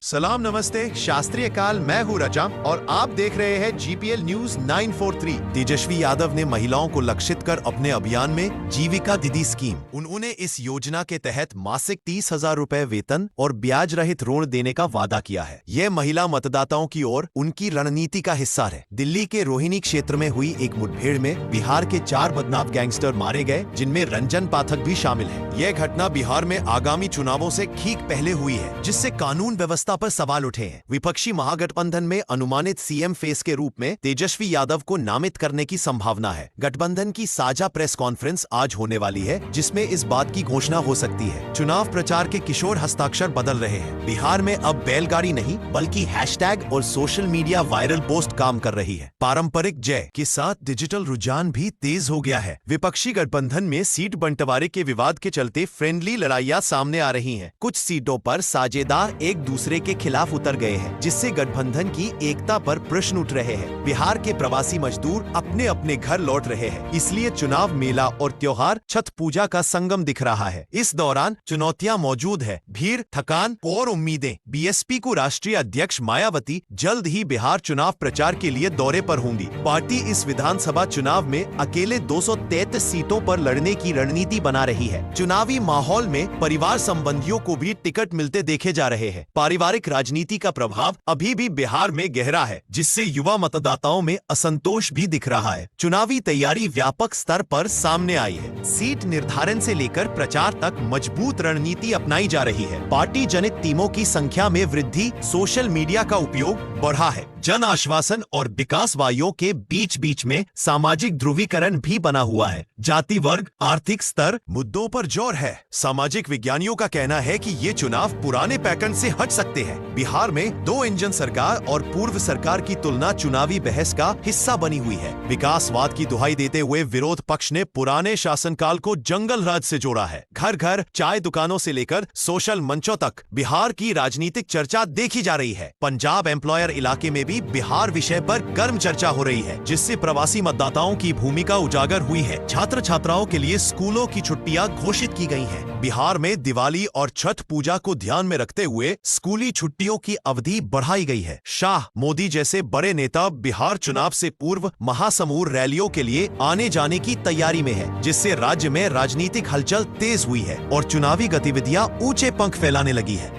सलाम नमस्ते शास्त्रीय काल। मैं हूँ रजा और आप देख रहे हैं जीपीएल न्यूज 943। तेजस्वी यादव ने महिलाओं को लक्षित कर अपने अभियान में जीविका दीदी स्कीम, उन्होंने इस योजना के तहत मासिक 30,000 रुपए वेतन और ब्याज रहित ऋण देने का वादा किया है। यह महिला मतदाताओं की ओर उनकी रणनीति का हिस्सा है। दिल्ली के रोहिणी क्षेत्र में हुई एक मुठभेड़ में बिहार के 4 बदनाम गैंगस्टर मारे गए, जिनमें रंजन पाठक भी शामिल है। यह घटना बिहार में आगामी चुनावों से ठीक पहले हुई है, जिससे कानून व्यवस्था पर सवाल उठे हैं। विपक्षी महागठबंधन में अनुमानित सीएम फेस के रूप में तेजस्वी यादव को नामित करने की संभावना है। गठबंधन की साझा प्रेस कॉन्फ्रेंस आज होने वाली है, जिसमें इस बात की घोषणा हो सकती है। चुनाव प्रचार के किशोर हस्ताक्षर बदल रहे हैं। बिहार में अब बैलगाड़ी नहीं बल्कि हैशटैग और सोशल मीडिया वायरल पोस्ट काम कर रही है। पारंपरिक जय के साथ डिजिटल रुझान भी तेज हो गया है। विपक्षी गठबंधन में सीट बंटवारे के विवाद के चलते फ्रेंडली लड़ाइयां सामने आ रही हैं। कुछ सीटों पर साझेदार एक दूसरे के खिलाफ उतर गए हैं, जिससे गठबंधन की एकता पर प्रश्न उठ रहे हैं। बिहार के प्रवासी मजदूर अपने अपने घर लौट रहे हैं, इसलिए चुनाव मेला और त्योहार छठ पूजा का संगम दिख रहा है। इस दौरान चुनौतियां मौजूद है, भीड़, थकान और उम्मीदें। बीएसपी को राष्ट्रीय अध्यक्ष मायावती जल्द ही बिहार चुनाव प्रचार के लिए दौरे पर होंगी। पार्टी इस विधानसभा चुनाव में अकेले 233 सीटों पर लड़ने की रणनीति बना रही है। चुनावी माहौल में परिवार संबंधियों को भी टिकट मिलते देखे जा रहे हैं। पारिवारिक राजनीति का प्रभाव अभी भी बिहार में गहरा है, जिससे युवा मतदाताओं में असंतोष भी दिख रहा है। चुनावी तैयारी व्यापक स्तर पर सामने आई है। सीट निर्धारण से लेकर प्रचार तक मजबूत रणनीति अपनाई जा रही है। पार्टी जनित टीमों की संख्या में वृद्धि, सोशल मीडिया का उपयोग बढ़ा है। जन आश्वासन और विकास वायों के बीच बीच में सामाजिक ध्रुवीकरण भी बना हुआ है। जाति, वर्ग, आर्थिक स्तर मुद्दों पर जोर है। सामाजिक विज्ञानियों का कहना है कि ये चुनाव पुराने पैटर्न से हट सकते हैं। बिहार में 2 इंजन सरकार और पूर्व सरकार की तुलना चुनावी बहस का हिस्सा बनी हुई है। विकासवाद की दुहाई देते हुए विरोध पक्ष ने पुराने शासनकाल को जंगल राज से जोड़ा है। घर घर चाय दुकानों से लेकर सोशल मंचों तक बिहार की राजनीतिक चर्चा देखी जा रही है। पंजाब एम्प्लॉयर इलाके में भी बिहार विषय पर गर्म चर्चा हो रही है, जिससे प्रवासी मतदाताओं की भूमिका उजागर हुई है। छात्र छात्राओं के लिए स्कूलों की छुट्टियां घोषित की गई हैं। बिहार में दिवाली और छठ पूजा को ध्यान में रखते हुए स्कूली छुट्टियों की अवधि बढ़ाई गई है। शाह, मोदी जैसे बड़े नेता बिहार चुनाव से पूर्व महासमूर रैलियों के लिए आने जाने की तैयारी में है, जिससे राज्य में राजनीतिक हलचल तेज हुई है और चुनावी गतिविधियां ऊंचे पंख फैलाने लगी है।